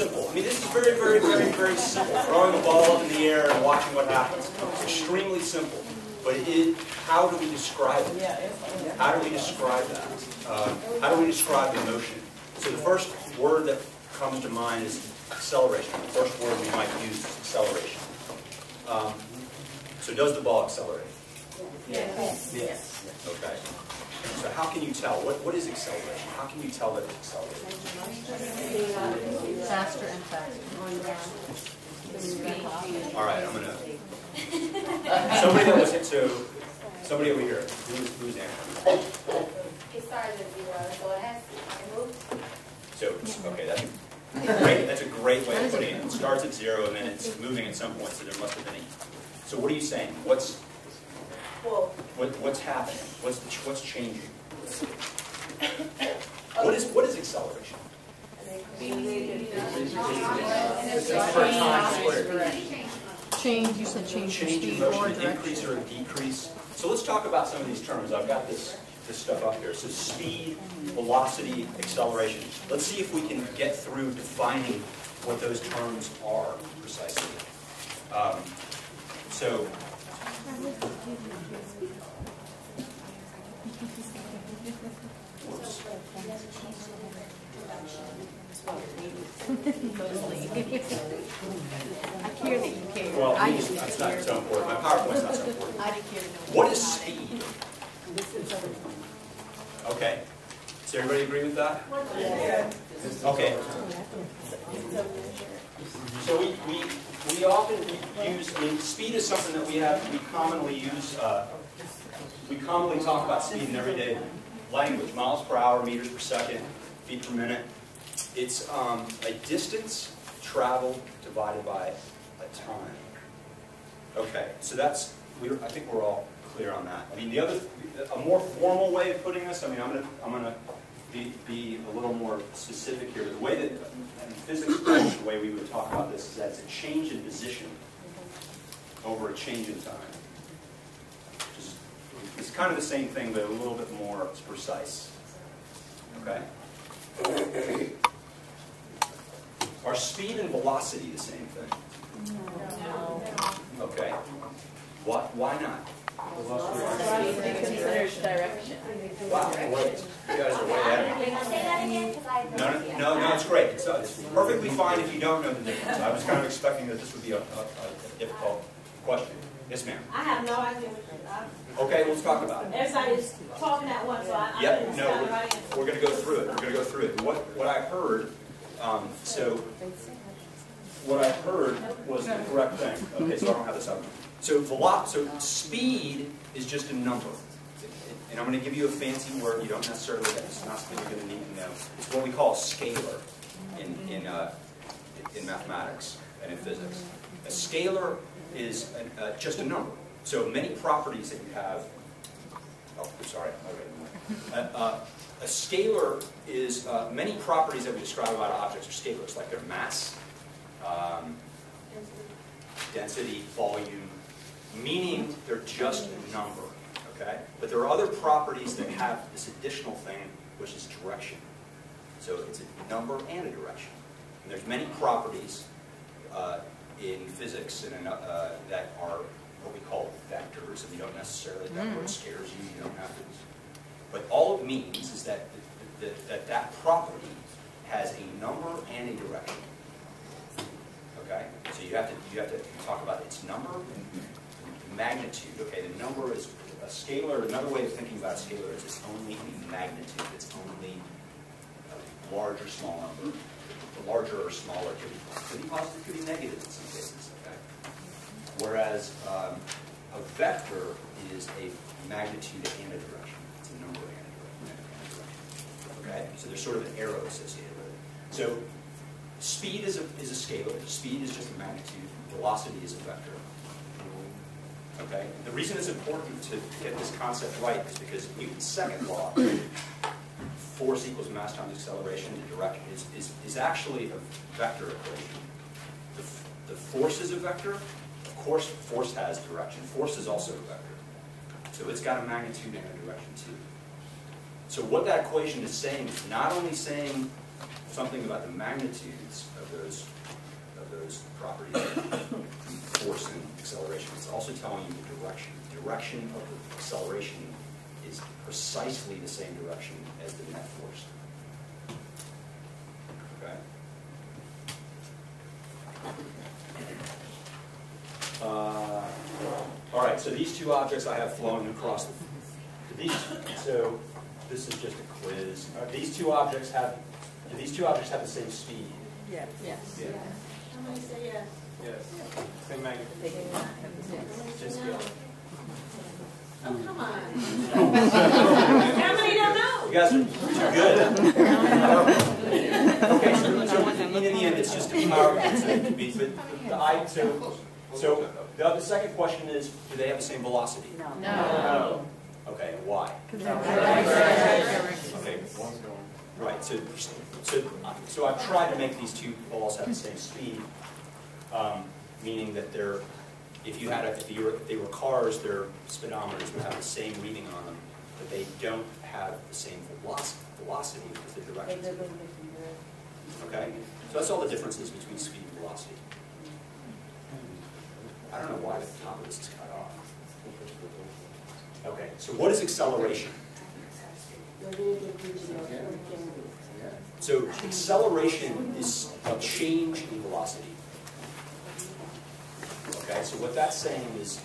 simple. I mean, this is very, very, very, very simple. Throwing a ball up in the air and watching what happens. It's extremely simple. But how do we describe it? How do we describe that? How do we describe the motion? So the first word that comes to mind is acceleration. The first word we might use is acceleration. So does the ball accelerate? Yes. Okay. So how can you tell? What is acceleration? How can you tell that it's accelerating? Faster and faster. All right, I'm going to... Somebody that was hit, so somebody over here. Who's answering? It started at 0, so it has to move. So, okay, that's a great way of putting it. It starts at 0 and then it's moving at some point, so there must have been a... So what are you saying? What's happening? What's changing? What is acceleration? Change, you said change your speed or motion, direction. Increase or decrease. So let's talk about some of these terms. I've got this stuff up here. So speed, velocity, acceleration. Let's see if we can get through defining what those terms are precisely. So I care that you care. well, that's not so important. My PowerPoint's not so important. I didn't care to know. What is speed? Okay. Does everybody agree with that? Okay. So we often use, I mean, speed is something that we commonly use, we commonly talk about speed in everyday language. Miles per hour, meters per second, feet per minute. It's a distance traveled divided by a time. Okay, so that's, I think we're all clear on that. I mean, a more formal way of putting this, I mean, I'm gonna be a little more specific here. The way that, in physics, the way we would talk about this is that it's a change in position over a change in time. It's kind of the same thing, but a little bit more precise. Okay? Are speed and velocity the same thing? No. Okay. Why not? Speed considers direction. Wow, wait. You guys are way ahead of me. Can I say that again? 'Cause I No, it's great. It's perfectly fine if you don't know the difference. I was kind of expecting that this would be a difficult question. Yes, ma'am. I have no idea. Okay, let's talk about it. Everybody's talking at once, so I Yep, couldn't no, start the right answer. we're going to go through it. We're going to go through it. What I heard, what I heard was the correct thing. Okay, so I don't have this up. So speed is just a number. And I'm going to give you a fancy word you don't necessarily get. It's not something you're going to need to know. It's what we call a scalar in mathematics and in physics. A scalar is just a number. So many properties that you have. Oh, sorry. Okay. A scalar is many properties that we describe about objects are scalars, like their mass, density, volume, meaning they're just a number. Okay? But there are other properties that have this additional thing, which is direction. So it's a number and a direction. And there's many properties in physics that are what we call vectors, and you don't necessarily, that word scares you, you don't have to. But all it means is that that property has a number and a direction. Okay? So you have to talk about its number and magnitude. Okay, the number is a scalar. Another way of thinking about a scalar is it's only a magnitude. It's only a large or small number. The larger or smaller could be positive, could be negative in some cases. Okay? Whereas a vector is a magnitude and a direction. It's a number and a direction. Okay? So there's sort of an arrow associated with it. So speed is a scalar. Speed is just a magnitude. Velocity is a vector. Okay? The reason it's important to get this concept right is because Newton's second law, force equals mass times acceleration to direction, is actually a vector equation. The force is a vector. Of course, force has direction. Force is also a vector. So it's got a magnitude and a direction too. So what that equation is saying is not only saying something about the magnitudes of those properties, force and acceleration. It's also telling you the direction. The direction of the acceleration is precisely the same direction as the net force. Okay? All right, so these two objects I have flowing across so this is just a quiz. These two objects have, do these two objects have the same speed? Yes. Yeah. How many say yes? Yes. Same magnitude. Just go. Oh, come on. How many don't know? You guys are too good. Okay, so in the end, it's just a power concept. So the second question is, do they have the same velocity? No. Okay, and why? Okay, right. So I've tried to make these two balls have the same speed, meaning that they're, if they were cars, their speedometers would have the same reading on them, but they don't have the same velocity because the directions. Okay, so that's all the differences between speed and velocity. I don't know why the top of this is cut off. Okay, so what is acceleration? So acceleration is a change in velocity. Okay, so what that's saying is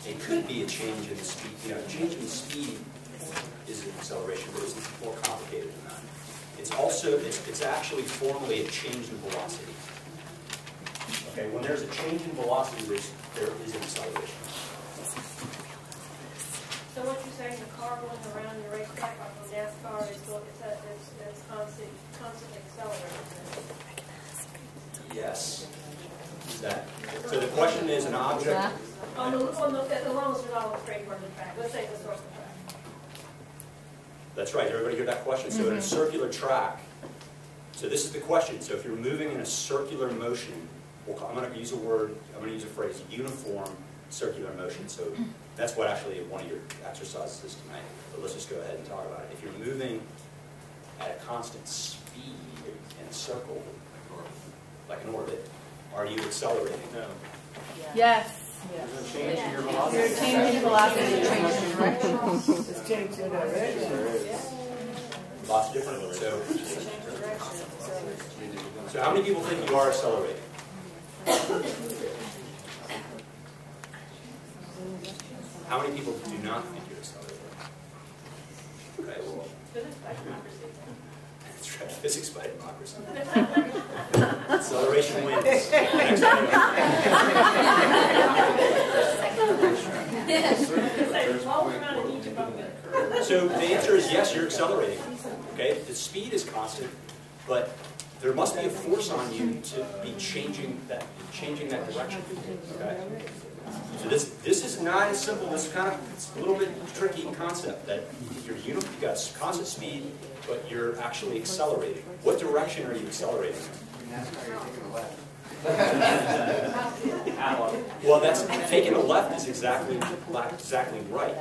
it could be a change in speed. You know, a change in speed is an acceleration, but it's more complicated than that. It's also, it's actually formally a change in velocity. Okay, when there's a change in velocity, there is an acceleration. So what you're saying, the car going around the racetrack like a NASCAR is constantly accelerating? Yes. Is that, so the question is an object. As long as we're not on the straight part of the track. Let's say the circle track. That's right. Everybody hear that question? So in a circular track, so this is the question. So if you're moving in a circular motion, I'm going to use a phrase, uniform circular motion. So that's what actually one of your exercises is tonight. But let's just go ahead and talk about it. If you're moving at a constant speed in a circle, like an orbit, are you accelerating? No. Yes. There's a change in your velocity. You're changing velocity, you're changing direction. It's changing direction. Lots of different. So how many people think you are accelerating? How many people do not think you're accelerating? Okay, well. That's right, physics by democracy. Acceleration wins. Next So the answer is yes, you're accelerating. Okay, the speed is constant, but there must be a force on you to be changing that direction. Okay. So this is not as simple. This is it's a little bit tricky concept that you've got constant speed, but you're actually accelerating. What direction are you accelerating in? Well, that's taking a left is exactly right.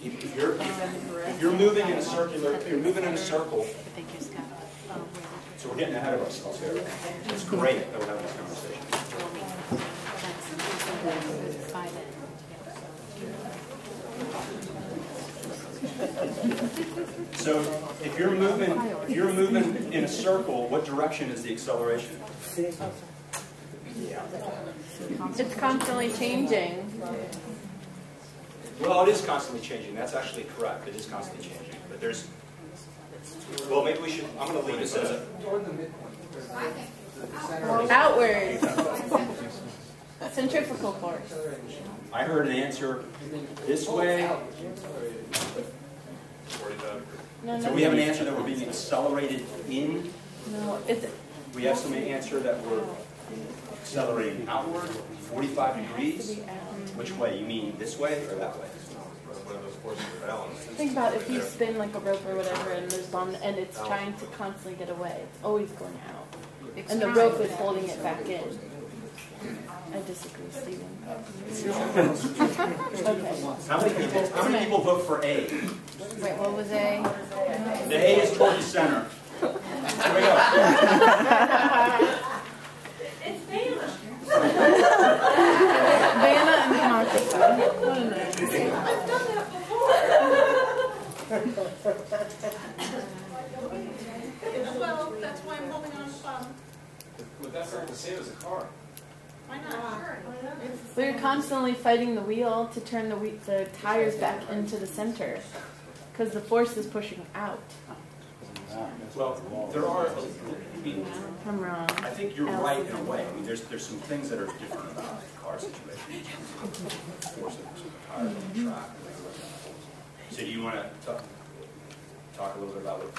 If you're moving in a circle, so we're getting ahead of ourselves here. It's great that we're having this conversation. So if you're moving in a circle, what direction is the acceleration? It's constantly changing. Well, it is constantly changing. That's actually correct. It is constantly changing. But there's, well, maybe we should, I'm going to leave this as a... Outward. Centrifugal force. I heard an answer this way. So we have an answer that we're being accelerated in. No, it's... We have some answer that we're accelerating outward, 45 degrees. Which way? You mean this way or that way? Think about if you spin like a rope or whatever and there's one and it's trying to constantly get away. It's always going out. And the rope is holding it back in. I disagree, Stephen. How many people vote for A? Wait, what was A? The A is toward the center. Here we go. It's Bama. Vanna and democracy. I've done that before. Well, that's why I'm holding on to some. But that's not the same as a car. Why not? We're constantly fighting the wheel to turn the tires back into the center because the force is pushing out. Well, there are, I'm wrong. I think you're right in a way. I mean, there's some things that are different about the car situation. Force of tires on the track. So do you want to talk a little bit about what